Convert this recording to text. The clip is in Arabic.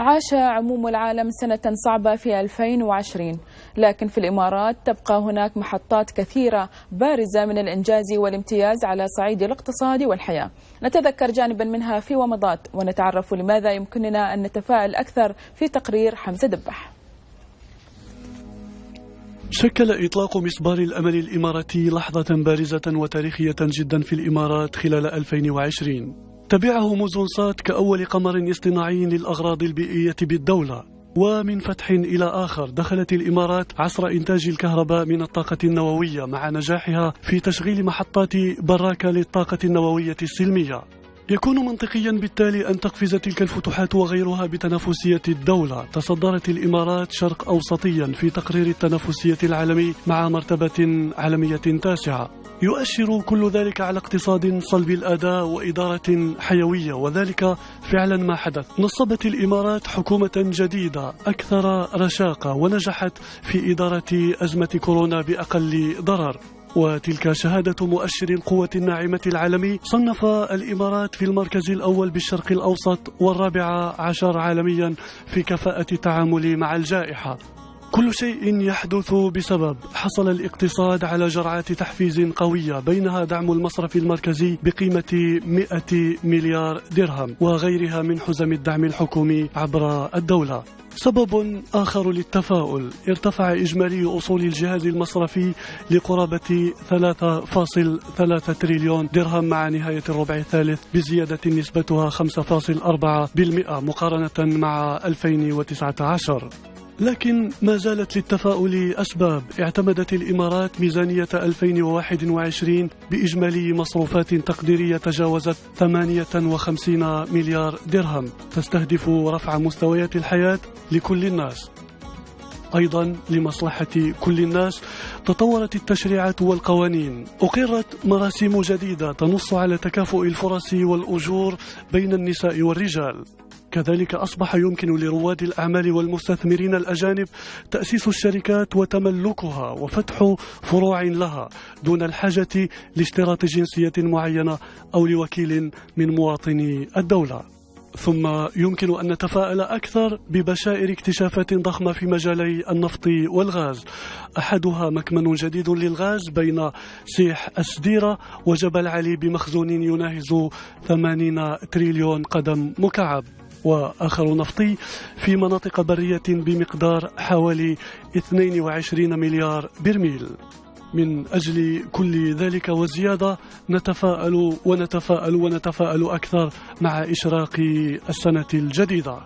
عاش عموم العالم سنة صعبة في 2020، لكن في الإمارات تبقى هناك محطات كثيرة بارزة من الإنجاز والامتياز على صعيد الاقتصاد والحياة. نتذكر جانبا منها في ومضات ونتعرف لماذا يمكننا أن نتفائل أكثر في تقرير حمزة دبح. شكل إطلاق مسبار الأمل الإماراتي لحظة بارزة وتاريخية جدا في الإمارات خلال 2020. تبعه موزونسات كأول قمر اصطناعي للأغراض البيئية بالدولة. ومن فتح إلى آخر دخلت الإمارات عصر إنتاج الكهرباء من الطاقة النووية مع نجاحها في تشغيل محطات براكة للطاقة النووية السلمية. يكون منطقيا بالتالي أن تقفز تلك الفتوحات وغيرها بتنافسية الدولة. تصدرت الإمارات شرق أوسطيا في تقرير التنافسية العالمي مع مرتبة عالمية تاسعة. يؤشر كل ذلك على اقتصاد صلب الأداء وإدارة حيوية، وذلك فعلا ما حدث. نصبت الإمارات حكومة جديدة أكثر رشاقة ونجحت في إدارة أزمة كورونا بأقل ضرر، وتلك شهادة مؤشر القوة الناعمة العالمي. صنف الإمارات في المركز الأول بالشرق الأوسط والرابع عشر عالميا في كفاءة التعامل مع الجائحة. كل شيء يحدث بسبب حصل الاقتصاد على جرعات تحفيز قوية، بينها دعم المصرف المركزي بقيمة 100 مليار درهم وغيرها من حزم الدعم الحكومي عبر الدولة. سبب آخر للتفاؤل: ارتفع إجمالي أصول الجهاز المصرفي لقرابة 3.3 تريليون درهم مع نهاية الربع الثالث بزيادة نسبتها 5.4% مقارنة مع 2019. لكن ما زالت للتفاؤل أسباب. اعتمدت الإمارات ميزانية 2021 بإجمالي مصروفات تقديرية تجاوزت 58 مليار درهم، تستهدف رفع مستويات الحياة لكل الناس. أيضا لمصلحة كل الناس تطورت التشريعات والقوانين، أقرت مراسم جديدة تنص على تكافؤ الفرص والأجور بين النساء والرجال. كذلك أصبح يمكن لرواد الأعمال والمستثمرين الأجانب تأسيس الشركات وتملكها وفتح فروع لها دون الحاجة لاشتراط جنسية معينة أو لوكيل من مواطني الدولة. ثم يمكن أن نتفائل أكثر ببشائر اكتشافات ضخمة في مجالي النفط والغاز، أحدها مكمن جديد للغاز بين سيح السديرة وجبل علي بمخزون يناهز 80 تريليون قدم مكعب، وآخر نفطي في مناطق برية بمقدار حوالي 22 مليار برميل. من أجل كل ذلك وزيادة نتفائل ونتفائل ونتفائل أكثر مع إشراق السنة الجديدة.